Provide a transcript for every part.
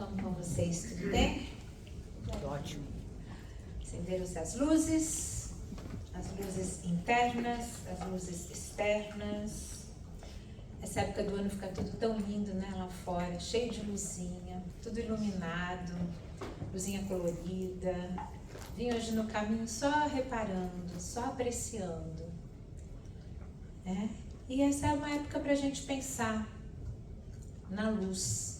Como com vocês? Tudo bem? Ótimo. Acenderam-se as luzes internas, as luzes externas. Essa época do ano fica tudo tão lindo, né? Lá fora, cheio de luzinha, tudo iluminado, luzinha colorida. Vim hoje no caminho só reparando, só apreciando. Né? E essa é uma época para a gente pensar na luz.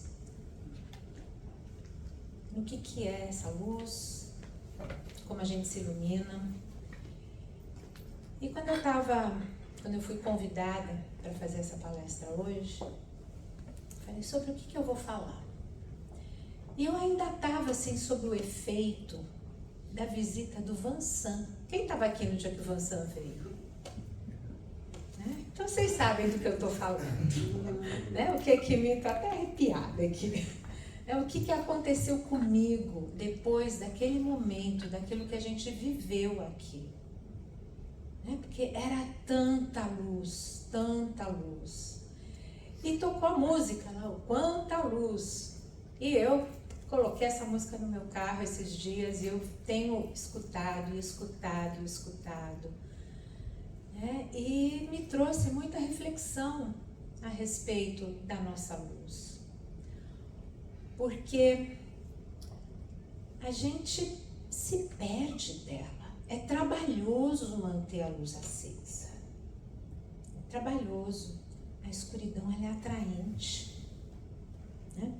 No que é essa luz, como a gente se ilumina. E quando eu fui convidada para fazer essa palestra hoje, falei sobre o que eu vou falar. E eu ainda estava assim sob o efeito da visita do Vansan. Quem estava aqui no dia que o Vansan veio? Né? Então vocês sabem do que eu estou falando. Né? O que me... Estou até arrepiada aqui. O que aconteceu comigo depois daquele momento, daquilo que a gente viveu aqui. Porque era tanta luz, tanta luz. E tocou a música lá, o Quanta Luz. E eu coloquei essa música no meu carro esses dias e eu tenho escutado. E me trouxe muita reflexão a respeito da nossa luz. Porque a gente se perde dela. É trabalhoso manter a luz acesa. É trabalhoso. A escuridão, ela é atraente. Né?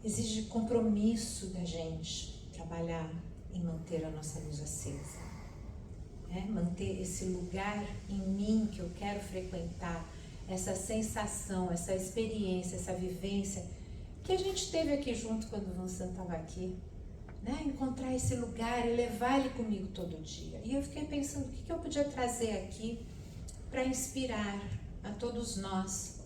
Exige compromisso da gente trabalhar em manter a nossa luz acesa. Manter esse lugar em mim que eu quero frequentar, essa sensação, essa experiência, essa vivência que a gente teve aqui junto quando o Vansan estava aqui, né? Encontrar esse lugar e levar ele comigo todo dia. E eu fiquei pensando o que eu podia trazer aqui para inspirar a todos nós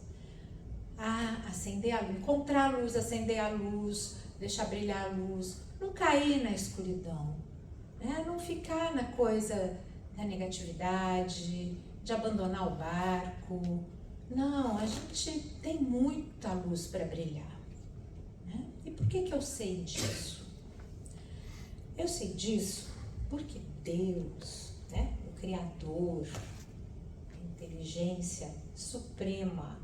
a acender a luz, encontrar a luz, acender a luz, deixar brilhar a luz, não cair na escuridão, né? Não ficar na coisa da negatividade, de abandonar o barco. Não, a gente tem muita luz para brilhar. Né? E por que eu sei disso? Eu sei disso porque Deus, né, o Criador, a inteligência suprema,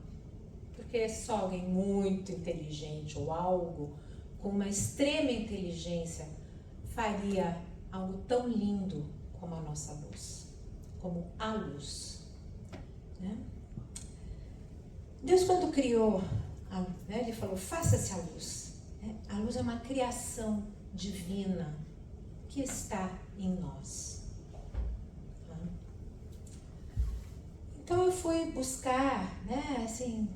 porque só alguém muito inteligente ou algo com uma extrema inteligência faria algo tão lindo como a nossa luz, como a luz. Né? Deus, quando criou, ele falou, faça-se a luz. A luz é uma criação divina que está em nós. Então eu fui buscar, né, assim,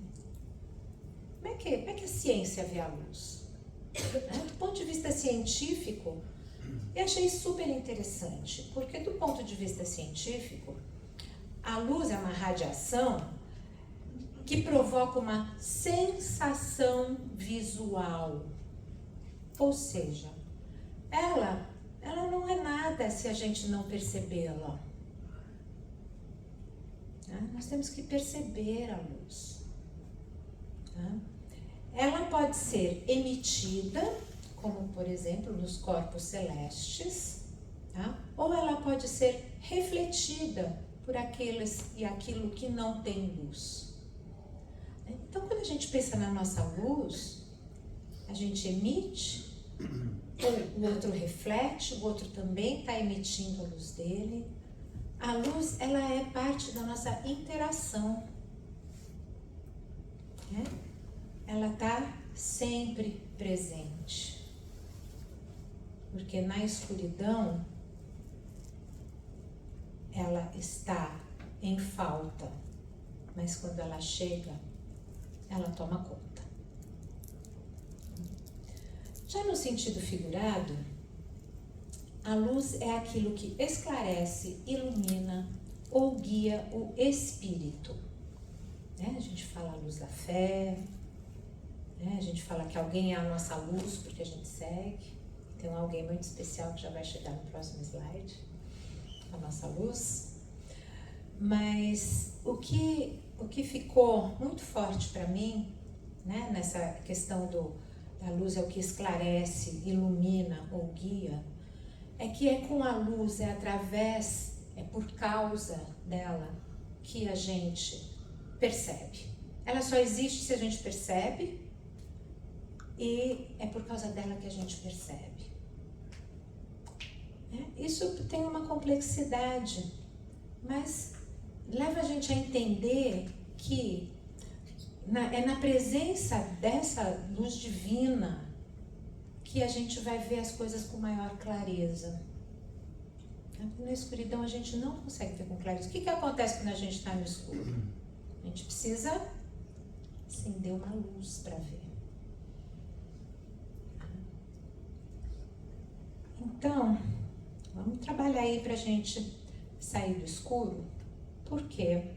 como é que a ciência vê a luz? Do ponto de vista científico, eu achei super interessante, porque do ponto de vista científico, a luz é uma radiação que provoca uma sensação visual. Ou seja, ela não é nada se a gente não percebê-la. Nós temos que perceber a luz. Ela pode ser emitida, como por exemplo nos corpos celestes, ou ela pode ser refletida por aqueles e aquilo que não tem luz. Então, quando a gente pensa na nossa luz, a gente emite, o outro reflete, o outro também está emitindo a luz dele. A luz, ela é parte da nossa interação. Né? Ela está sempre presente. Porque na escuridão, ela está em falta. Mas quando ela chega, ela toma conta. Já no sentido figurado, a luz é aquilo que esclarece, ilumina ou guia o espírito. A gente fala a luz da fé, a gente fala que alguém é a nossa luz porque a gente segue. Tem alguém muito especial que já vai chegar no próximo slide, a nossa luz. Mas o que ficou muito forte para mim né, nessa questão da luz é o que esclarece, ilumina ou guia, é que é com a luz, é através, é por causa dela que a gente percebe. Ela só existe se a gente percebe, e é por causa dela que a gente percebe. Isso tem uma complexidade, mas leva a gente a entender que é na presença dessa luz divina que a gente vai ver as coisas com maior clareza. Na escuridão a gente não consegue ver com clareza. O que acontece quando a gente está no escuro? A gente precisa acender uma luz para ver. Então, vamos trabalhar aí para a gente sair do escuro, porque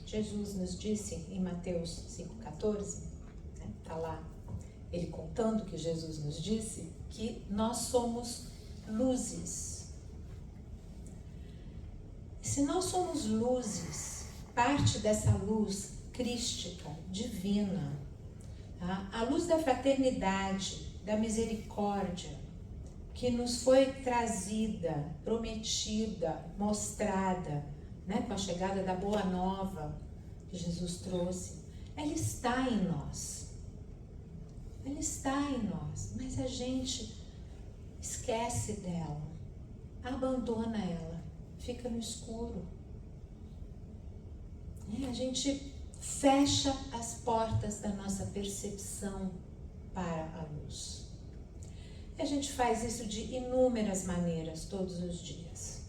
Jesus nos disse em Mateus 5,14, está lá ele contando que Jesus nos disse que nós somos luzes. Se nós somos luzes, parte dessa luz crística, divina, tá? A luz da fraternidade, da misericórdia, que nos foi trazida, prometida, mostrada, né, com a chegada da Boa Nova que Jesus trouxe, ela está em nós. Ela está em nós, mas a gente esquece dela, abandona ela, fica no escuro. A gente fecha as portas da nossa percepção para a luz. E a gente faz isso de inúmeras maneiras todos os dias.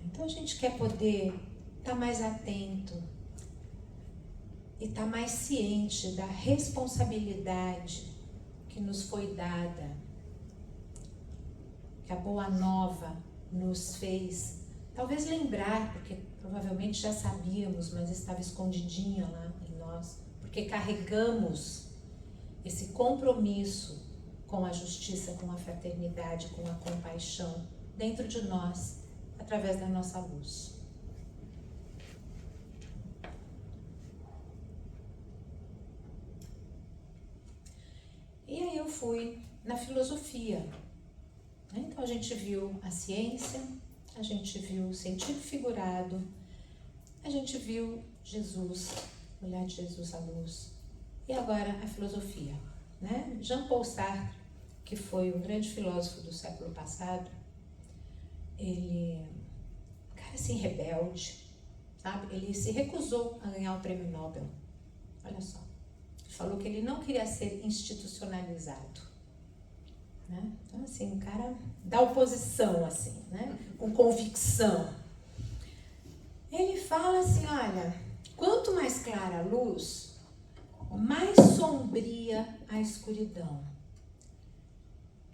Então a gente quer poder estar mais atento e estar mais ciente da responsabilidade que nos foi dada, que a Boa Nova nos fez, talvez lembrar, porque provavelmente já sabíamos, mas estava escondidinha lá em nós, porque carregamos esse compromisso com a justiça, com a fraternidade, com a compaixão dentro de nós, através da nossa luz. E aí eu fui na filosofia. Então a gente viu a ciência, a gente viu o sentido figurado, a gente viu Jesus, o olhar de Jesus à luz. E agora a filosofia, né? Jean-Paul Sartre, que foi um grande filósofo do século passado, ele, cara assim, rebelde, sabe? Ele se recusou a ganhar o prêmio Nobel. Olha só. Ele falou que ele não queria ser institucionalizado. Né? Então, assim, um cara da oposição, assim, né? Com convicção. Ele fala assim, olha, quanto mais clara a luz, mais sombria a escuridão.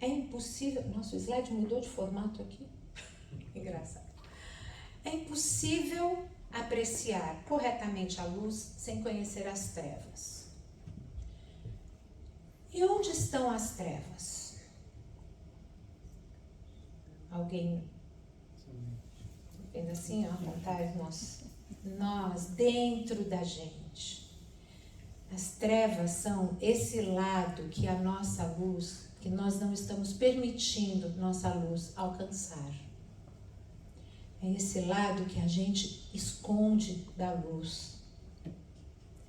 É impossível... Nossa, o slide mudou de formato aqui. Engraçado. É impossível apreciar corretamente a luz sem conhecer as trevas. E onde estão as trevas? Alguém vendo assim, ó, apontar nós dentro da gente. As trevas são esse lado que a nossa luz, que nós não estamos permitindo nossa luz alcançar. É esse lado que a gente esconde da luz.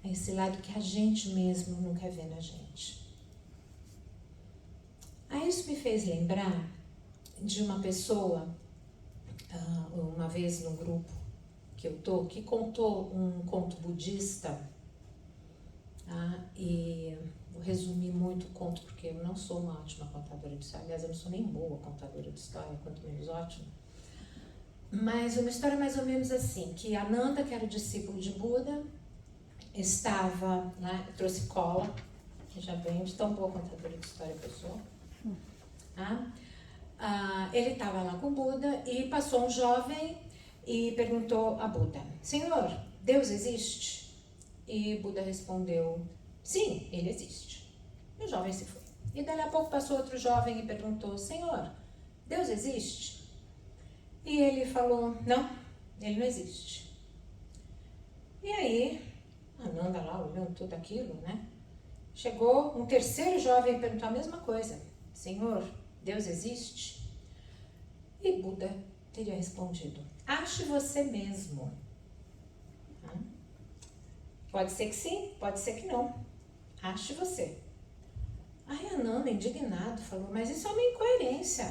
É esse lado que a gente mesmo não quer ver na gente. Aí isso me fez lembrar de uma pessoa, uma vez num grupo que eu tô, que contou um conto budista, e vou resumir muito o conto, porque eu não sou uma ótima contadora de história, aliás, eu não sou nem boa contadora de história, quanto menos ótima, mas uma história mais ou menos assim, que Ananda, que era o discípulo de Buda, estava lá, trouxe cola, já bem, de tão boa contadora de história que eu sou, ele estava lá com o Buda e passou um jovem e perguntou a Buda, Senhor, Deus existe? E Buda respondeu, sim, ele existe. E o jovem se foi. E daí a pouco passou outro jovem e perguntou, Senhor, Deus existe? E ele falou, não, ele não existe. E aí Ananda lá olhando tudo aquilo, né? Chegou um terceiro jovem e perguntou a mesma coisa. Senhor, Deus existe? E Buda teria respondido, ache você mesmo. Pode ser que sim, pode ser que não. Ache você. Aí Ananda, indignado, falou, mas isso é uma incoerência.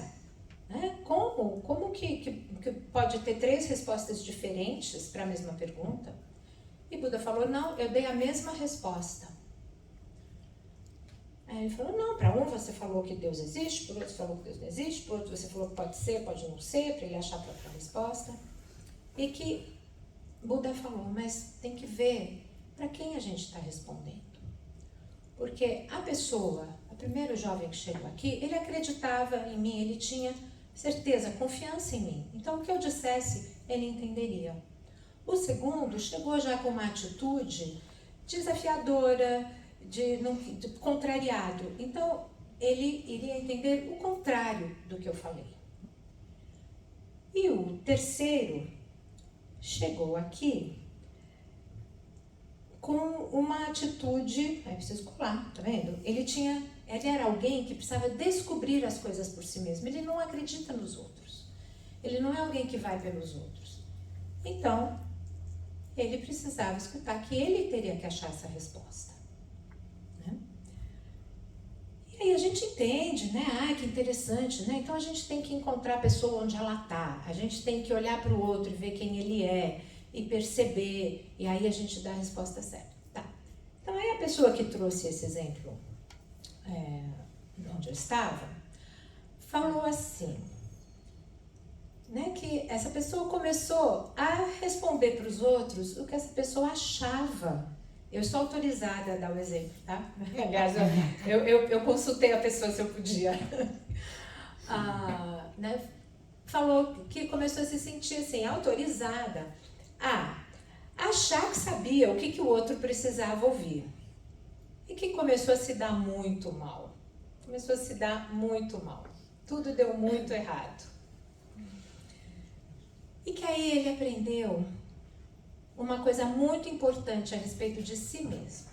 Né? Como que pode ter 3 respostas diferentes para a mesma pergunta? E Buda falou, não, eu dei a mesma resposta. Aí ele falou, não, para um você falou que Deus existe, por outro você falou que Deus não existe, por outro você falou que pode ser, pode não ser, para ele achar a própria resposta. E que Buda falou, mas tem que ver para quem a gente está respondendo. Porque a pessoa, o primeiro jovem que chegou aqui, ele acreditava em mim, ele tinha certeza, confiança em mim. Então o que eu dissesse, ele entenderia. O segundo chegou já com uma atitude desafiadora, de contrariado. Então, ele iria entender o contrário do que eu falei. E o terceiro chegou aqui com uma atitude, aí preciso colar, tá vendo? Ele era alguém que precisava descobrir as coisas por si mesmo. Ele não acredita nos outros. Ele não é alguém que vai pelos outros. Então, ele precisava escutar que ele teria que achar essa resposta. Né? E aí a gente entende, né? Ai, que interessante, né? Então a gente tem que encontrar a pessoa onde ela está. A gente tem que olhar para o outro e ver quem ele é e perceber. E aí a gente dá a resposta certa. Tá. Então aí a pessoa que trouxe esse exemplo, onde eu estava, falou assim, né, que essa pessoa começou a responder para os outros o que essa pessoa achava. Eu estou autorizada a dar o exemplo, tá? Aliás, eu consultei a pessoa se eu podia. Né, falou que começou a se sentir assim, autorizada a achar que sabia o que o outro precisava ouvir. E que começou a se dar muito mal. Começou a se dar muito mal. Tudo deu muito errado. E que aí ele aprendeu uma coisa muito importante a respeito de si mesmo.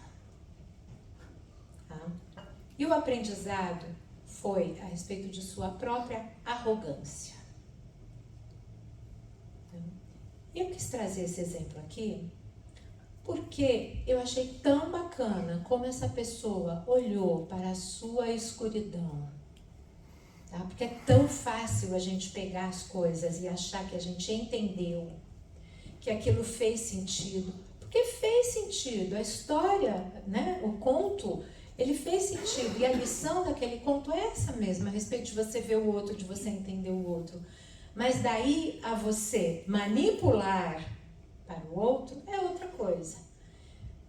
Tá? E o aprendizado foi a respeito de sua própria arrogância. Eu quis trazer esse exemplo aqui porque eu achei tão bacana como essa pessoa olhou para a sua escuridão. Tá? Porque é tão fácil a gente pegar as coisas e achar que a gente entendeu, que aquilo fez sentido. Porque fez sentido, a história, né? O conto, ele fez sentido. E a lição daquele conto é essa mesma, a respeito de você ver o outro, de você entender o outro. Mas daí a você manipular para o outro é outra coisa.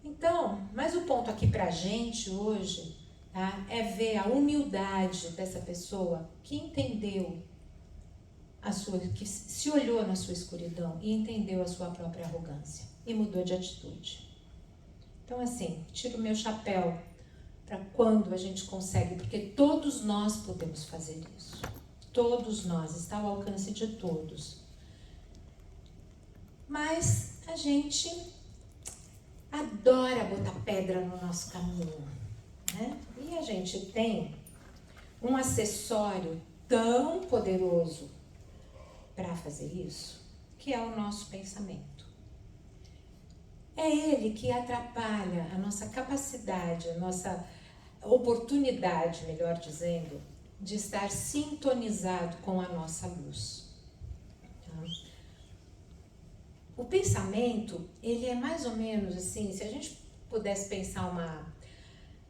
Então, mas o ponto aqui pra gente hoje, tá, é ver a humildade dessa pessoa que entendeu que se olhou na sua escuridão e entendeu a sua própria arrogância e mudou de atitude. Então, assim, tiro o meu chapéu para quando a gente consegue, porque todos nós podemos fazer isso. Todos nós, está ao alcance de todos. Mas a gente adora botar pedra no nosso caminho, né? E a gente tem um acessório tão poderoso para fazer isso, que é o nosso pensamento. É ele que atrapalha a nossa capacidade, a nossa oportunidade, melhor dizendo, de estar sintonizado com a nossa luz. Tá? O pensamento, ele é mais ou menos assim, se a gente pudesse pensar uma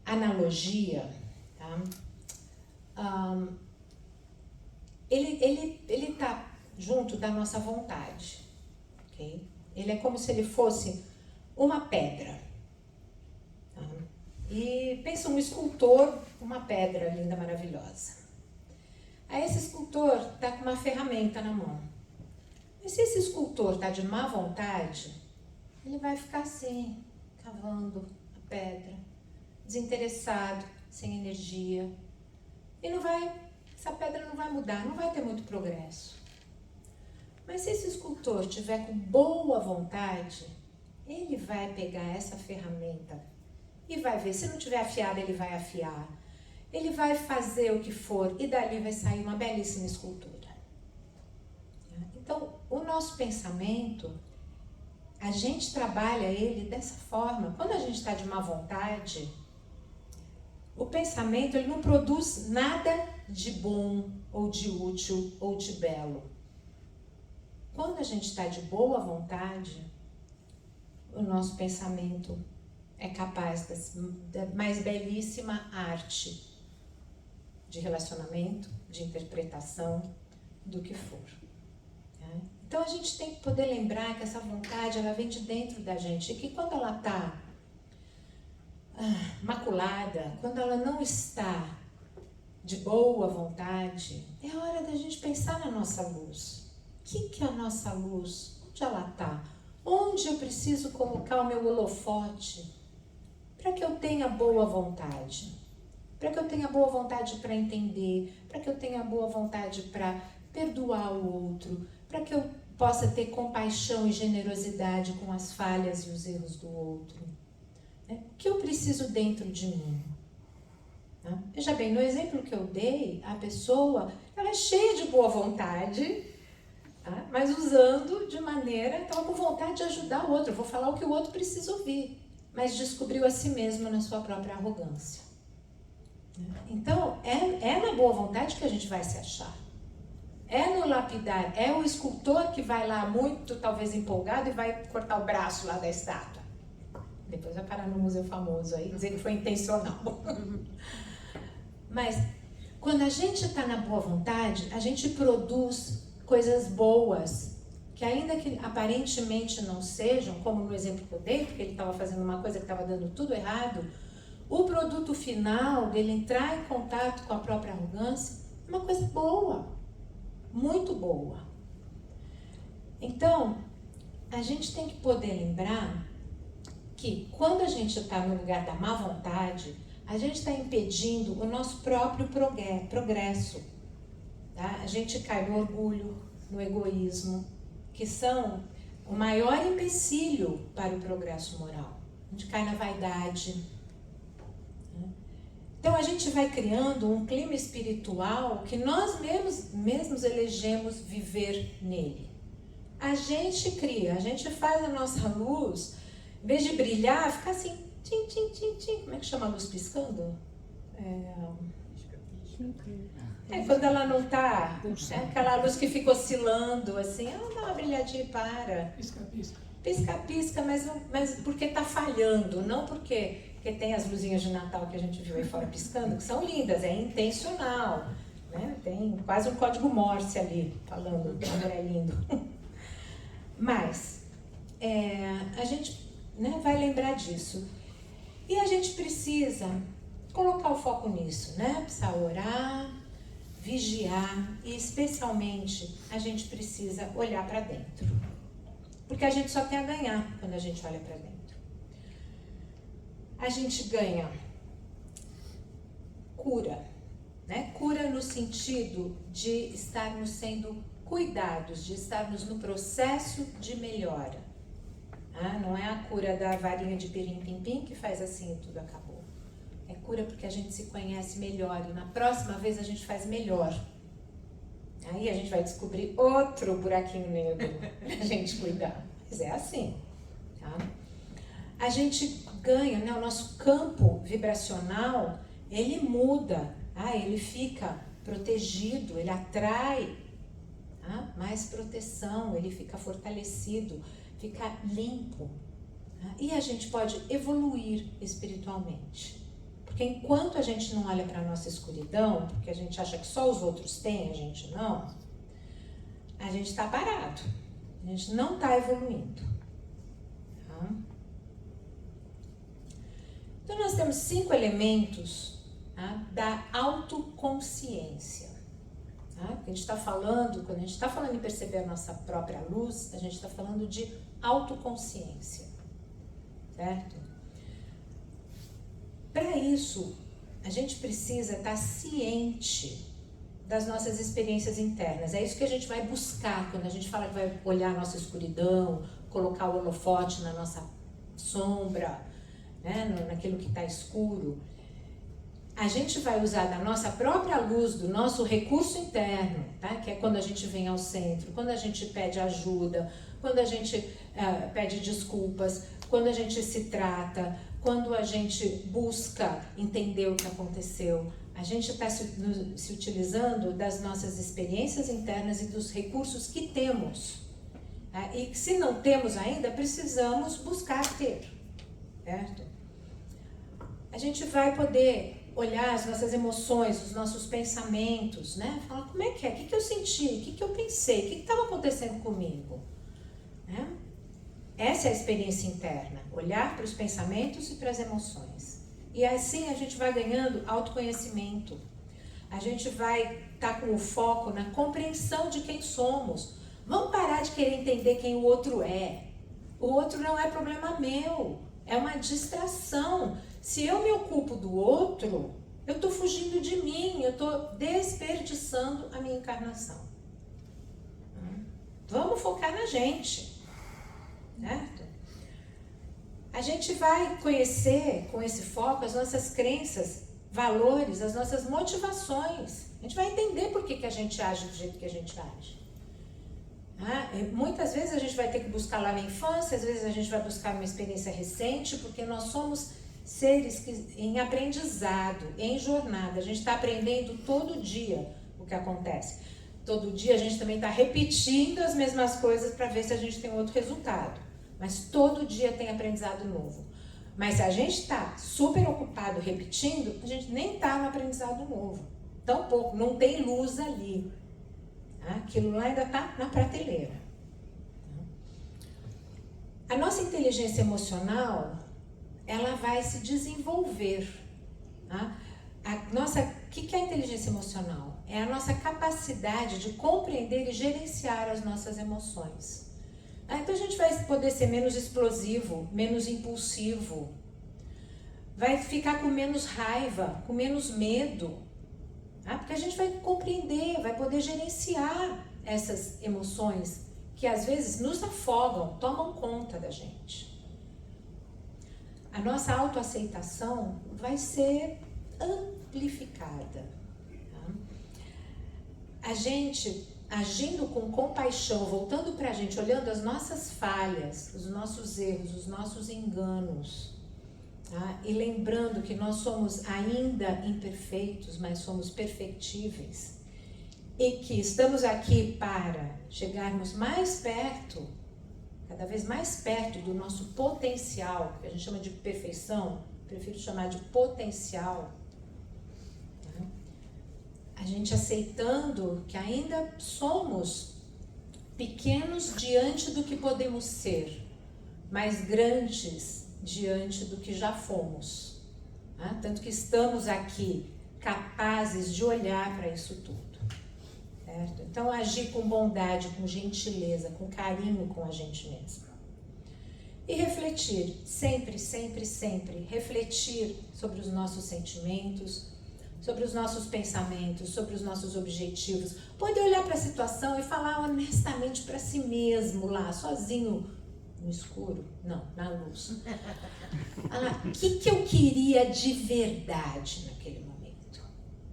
analogia, tá? Ele tá junto da nossa vontade, ok? Ele é como se ele fosse uma pedra. Tá? E pensa um escultor, uma pedra linda, maravilhosa. Aí esse escultor tá com uma ferramenta na mão. E se esse escultor tá de má vontade, ele vai ficar assim, cavando a pedra, desinteressado, sem energia. E essa pedra não vai mudar, não vai ter muito progresso. Mas se esse escultor tiver com boa vontade, ele vai pegar essa ferramenta e vai ver. Se não tiver afiada, ele vai afiar. Ele vai fazer o que for e dali vai sair uma belíssima escultura. Então, o nosso pensamento, a gente trabalha ele dessa forma. Quando a gente está de má vontade, o pensamento ele não produz nada de bom, ou de útil, ou de belo. Quando a gente está de boa vontade, o nosso pensamento é capaz da mais belíssima arte de relacionamento, de interpretação, do que for. Né? Então a gente tem que poder lembrar que essa vontade ela vem de dentro da gente, e que quando ela está maculada, quando ela não está de boa vontade, é hora da gente pensar na nossa luz. O que é a nossa luz? Onde ela está? Onde eu preciso colocar o meu holofote para que eu tenha boa vontade? Para que eu tenha boa vontade para entender, para que eu tenha boa vontade para perdoar o outro, para que eu possa ter compaixão e generosidade com as falhas e os erros do outro. O que eu preciso dentro de mim? Veja bem, no exemplo que eu dei, a pessoa ela é cheia de boa vontade, mas usando de maneira, estava com vontade de ajudar o outro. Eu vou falar o que o outro precisa ouvir, mas descobriu a si mesmo na sua própria arrogância. Então, é na boa vontade que a gente vai se achar. É no lapidar, é o escultor que vai lá muito, talvez empolgado, e vai cortar o braço lá da estátua. Depois vai parar no museu famoso aí, dizer que foi intencional. Mas, quando a gente está na boa vontade, a gente produz coisas boas, que ainda que aparentemente não sejam, como no exemplo que eu dei, porque ele estava fazendo uma coisa que estava dando tudo errado, o produto final dele entrar em contato com a própria arrogância é uma coisa boa, muito boa. Então, a gente tem que poder lembrar que quando a gente está no lugar da má vontade, a gente está impedindo o nosso próprio progresso. Tá? A gente cai no orgulho, no egoísmo, que são o maior empecilho para o progresso moral. A gente cai na vaidade. Então a gente vai criando um clima espiritual que nós mesmos elegemos viver nele. A gente cria, a gente faz a nossa luz, em vez de brilhar, fica assim, tim, tim, tim, tim. Como é que chama a luz piscando? Quando ela não está, aquela luz que fica oscilando, assim, ela dá uma brilhadinha e para. Pisca, pisca. Pisca, pisca, mas porque está falhando, não porque tem as luzinhas de Natal que a gente viu aí fora piscando, que são lindas, é intencional, né? Tem quase um código Morse ali, falando que é lindo. Mas, a gente vai lembrar disso. E a gente precisa colocar o foco nisso, né? Precisa orar, vigiar e, especialmente, a gente precisa olhar para dentro. Porque a gente só tem a ganhar quando a gente olha para dentro. A gente ganha cura, né? Cura no sentido de estarmos sendo cuidados, de estarmos no processo de melhora. Não é a cura da varinha de pirim-pim-pim que faz assim e tudo acabou. É cura porque a gente se conhece melhor e na próxima vez a gente faz melhor. Aí a gente vai descobrir outro buraquinho negro pra gente cuidar. Mas é assim, tá? A gente ganha, né? O nosso campo vibracional, ele muda, ele fica protegido, ele atrai mais proteção, ele fica fortalecido, fica limpo. E a gente pode evoluir espiritualmente. Porque enquanto a gente não olha para a nossa escuridão, porque a gente acha que só os outros têm, a gente não, a gente está parado. A gente não está evoluindo. Tá? Então nós temos 5 elementos da autoconsciência. A gente está falando, quando a gente está falando em perceber a nossa própria luz, a gente está falando de autoconsciência, certo? Para isso, a gente precisa estar ciente das nossas experiências internas. É isso que a gente vai buscar quando a gente fala que vai olhar a nossa escuridão, colocar o holofote na nossa sombra, né? Naquilo que está escuro. A gente vai usar da nossa própria luz, do nosso recurso interno, tá? Que é quando a gente vem ao centro, quando a gente pede ajuda, quando a gente pede desculpas, quando a gente se trata, quando a gente busca entender o que aconteceu. A gente está se utilizando das nossas experiências internas e dos recursos que temos. Tá? E se não temos ainda, precisamos buscar ter, certo? A gente vai poder olhar as nossas emoções, os nossos pensamentos, né? Falar como é que é, o que eu senti, o que eu pensei, o que estava acontecendo comigo, né? Essa é a experiência interna, olhar para os pensamentos e para as emoções. E assim a gente vai ganhando autoconhecimento. A gente vai estar com o foco na compreensão de quem somos. Vamos parar de querer entender quem o outro é. O outro não é problema meu, é uma distração. Se eu me ocupo do outro, eu estou fugindo de mim, eu estou desperdiçando a minha encarnação. Vamos focar na gente, certo? A gente vai conhecer com esse foco as nossas crenças, valores, as nossas motivações. A gente vai entender por que a gente age do jeito que a gente age. Muitas vezes a gente vai ter que buscar lá na infância, às vezes a gente vai buscar uma experiência recente, porque nós somos seres em aprendizado, em jornada. A gente está aprendendo todo dia o que acontece. Todo dia a gente também está repetindo as mesmas coisas para ver se a gente tem outro resultado. Mas todo dia tem aprendizado novo. Mas se a gente está super ocupado repetindo, a gente nem está no aprendizado novo. Tão pouco, não tem luz ali. Aquilo lá ainda está na prateleira. A nossa inteligência emocional, ela vai se desenvolver. O que é a inteligência emocional? É a nossa capacidade de compreender e gerenciar as nossas emoções. Então a gente vai poder ser menos explosivo, menos impulsivo, vai ficar com menos raiva, com menos medo, porque a gente vai compreender, vai poder gerenciar essas emoções que às vezes nos afogam, tomam conta da gente. A nossa autoaceitação vai ser amplificada. A gente agindo com compaixão, voltando para a gente, olhando as nossas falhas, os nossos erros, os nossos enganos, e lembrando que nós somos ainda imperfeitos, mas somos perfectíveis, e que estamos aqui para chegarmos mais perto, cada vez mais perto do nosso potencial, que a gente chama de perfeição, prefiro chamar de potencial. A gente aceitando que ainda somos pequenos diante do que podemos ser, mas grandes diante do que já fomos. Tanto que estamos aqui capazes de olhar para isso tudo. Certo? Então, agir com bondade, com gentileza, com carinho com a gente mesmo. E refletir, sempre, sempre, sempre, refletir sobre os nossos sentimentos, sobre os nossos pensamentos, sobre os nossos objetivos. Poder olhar para a situação e falar honestamente para si mesmo lá, sozinho, no escuro, não, na luz. O que eu queria de verdade naquele momento?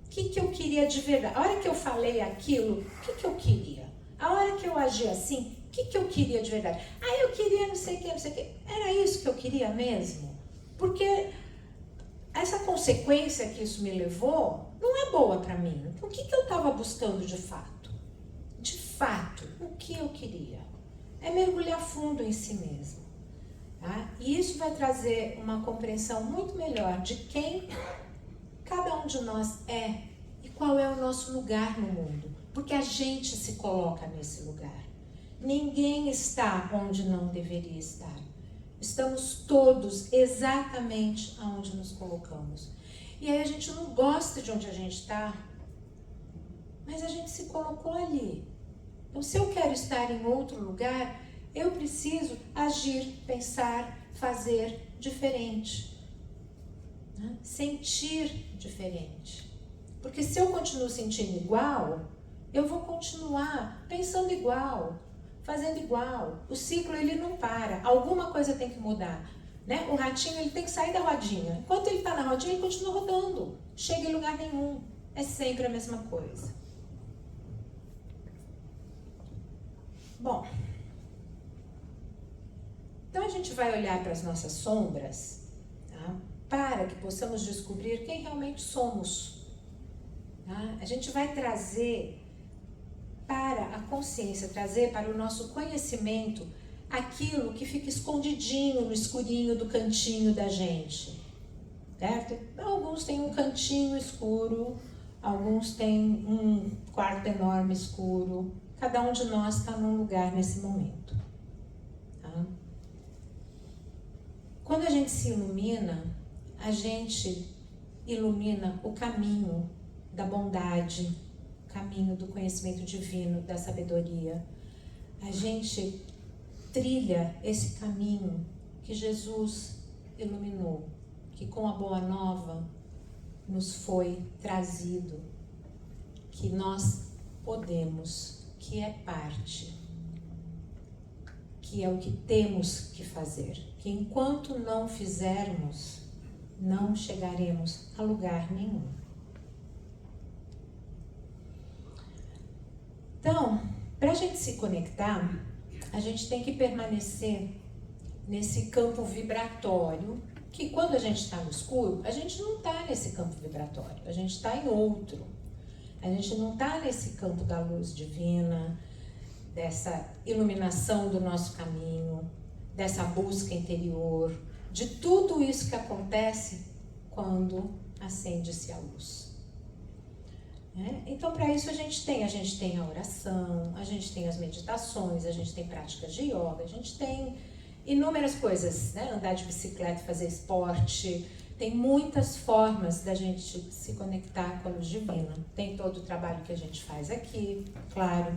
O que eu queria de verdade? A hora que eu falei aquilo, o que eu queria? A hora que eu agi assim, o que eu queria de verdade? Eu queria não sei o que, não sei o que. Era isso que eu queria mesmo? Porque essa consequência que isso me levou não é boa para mim. Então, o que eu estava buscando de fato? De fato, o que eu queria? É mergulhar fundo em si mesmo. E isso vai trazer uma compreensão muito melhor de quem cada um de nós é e qual é o nosso lugar no mundo. Porque a gente se coloca nesse lugar. Ninguém está onde não deveria estar. Estamos todos exatamente aonde nos colocamos. E aí a gente não gosta de onde a gente está, mas a gente se colocou ali. Então, se eu quero estar em outro lugar, eu preciso agir, pensar, fazer diferente. Sentir diferente. Porque se eu continuo sentindo igual, eu vou continuar pensando igual, fazendo igual. O ciclo ele não para, alguma coisa tem que mudar. Né? O ratinho ele tem que sair da rodinha. Enquanto ele está na rodinha, ele continua rodando. Chega em lugar nenhum. É sempre a mesma coisa. Bom, então a gente vai olhar para as nossas sombras, tá? Para que possamos descobrir quem realmente somos. Tá? A gente vai trazer para a consciência, trazer para o nosso conhecimento aquilo que fica escondidinho no escurinho do cantinho da gente, certo? Alguns têm um cantinho escuro, alguns têm um quarto enorme escuro, cada um de nós está num lugar nesse momento. Tá? Quando a gente se ilumina, a gente ilumina o caminho da bondade, o caminho do conhecimento divino, da sabedoria. A gente trilha esse caminho que Jesus iluminou, que com a Boa Nova nos foi trazido, que nós podemos, que é parte, que é o que temos que fazer, que enquanto não fizermos, não chegaremos a lugar nenhum. Então, para a gente se conectar, a gente tem que permanecer nesse campo vibratório, que quando a gente está no escuro, a gente não está nesse campo vibratório, a gente está em outro. A gente não está nesse campo da luz divina, dessa iluminação do nosso caminho, dessa busca interior, de tudo isso que acontece quando acende-se a luz. Então, para isso a gente tem a oração, a gente tem as meditações, a gente tem práticas de yoga, a gente tem inúmeras coisas, né? Andar de bicicleta, fazer esporte, tem muitas formas da gente se conectar com a luz divina. Tem todo o trabalho que a gente faz aqui, claro,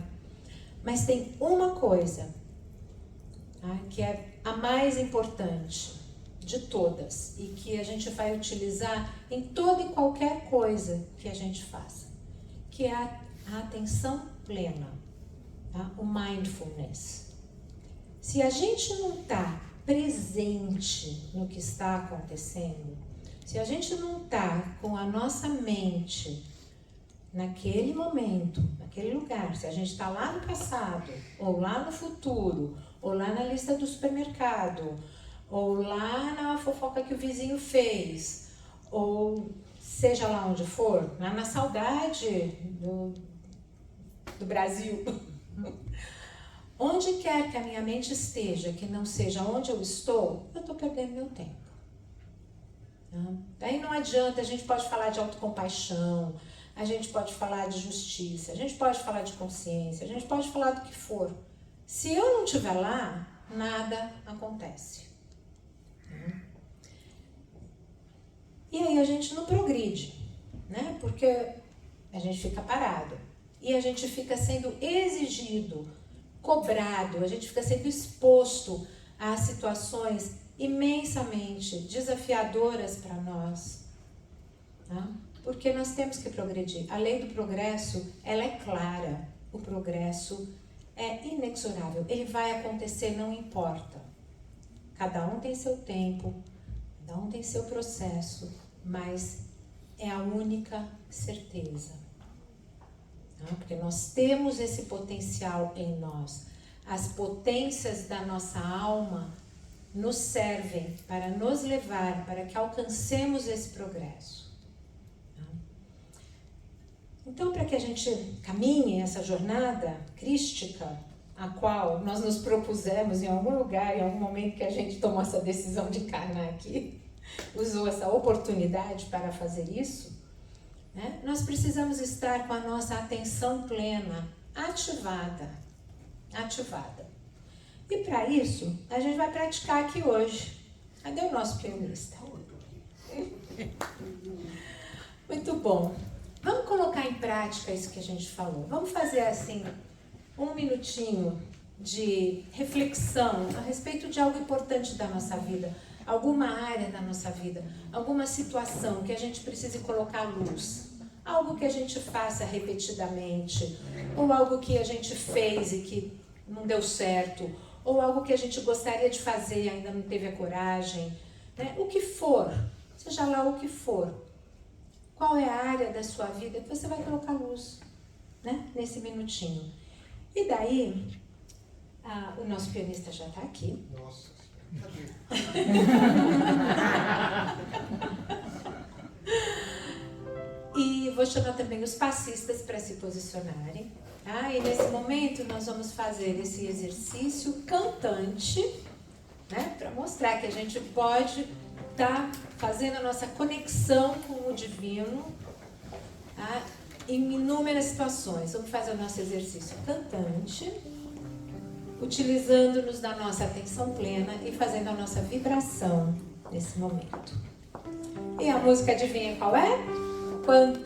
mas tem uma coisa, tá? Que é a mais importante de todas e que a gente vai utilizar em toda e qualquer coisa que a gente faça, que é a atenção plena, tá? O mindfulness. Se a gente não está presente no que está acontecendo, se a gente não está com a nossa mente naquele momento, naquele lugar, se a gente está lá no passado, ou lá no futuro, ou lá na lista do supermercado, ou lá na fofoca que o vizinho fez, ou seja lá onde for, lá na saudade do Brasil, onde quer que a minha mente esteja, que não seja onde eu estou perdendo meu tempo. Daí não adianta, a gente pode falar de autocompaixão, a gente pode falar de justiça, a gente pode falar de consciência, a gente pode falar do que for. Se eu não estiver lá, nada acontece. E aí a gente não progride, né? Porque a gente fica parado e a gente fica sendo exigido, cobrado, a gente fica sendo exposto a situações imensamente desafiadoras para nós, tá? Porque nós temos que progredir. A lei do progresso, ela é clara, o progresso é inexorável, ele vai acontecer, não importa. Cada um tem seu tempo, cada um tem seu processo, mas é a única certeza. Porque nós temos esse potencial em nós. As potências da nossa alma nos servem para nos levar, para que alcancemos esse progresso. Então, para que a gente caminhe essa jornada crística, a qual nós nos propusemos em algum lugar, em algum momento que a gente tomou essa decisão de encarnar aqui, usou essa oportunidade para fazer isso, né? Nós precisamos estar com a nossa atenção plena, ativada. E para isso, a gente vai praticar aqui hoje. Cadê o nosso pianista? Muito bom. Vamos colocar em prática isso que a gente falou. Vamos fazer assim, um minutinho de reflexão a respeito de algo importante da nossa vida, alguma área da nossa vida, alguma situação que a gente precise colocar à luz, algo que a gente faça repetidamente, ou algo que a gente fez e que não deu certo, ou algo que a gente gostaria de fazer e ainda não teve a coragem, né? O que for, seja lá o que for. Qual é a área da sua vida que você vai colocar luz, né? Nesse minutinho. E daí, o nosso pianista já está aqui. Nossa, cadê? E vou chamar também os passistas para se posicionarem. Tá? E nesse momento nós vamos fazer esse exercício cantante, né? Para mostrar que a gente pode estar fazendo a nossa conexão com o divino, tá? Em inúmeras situações. Vamos fazer o nosso exercício cantante, utilizando-nos da nossa atenção plena e fazendo a nossa vibração nesse momento. E a música, adivinha qual é? Quanta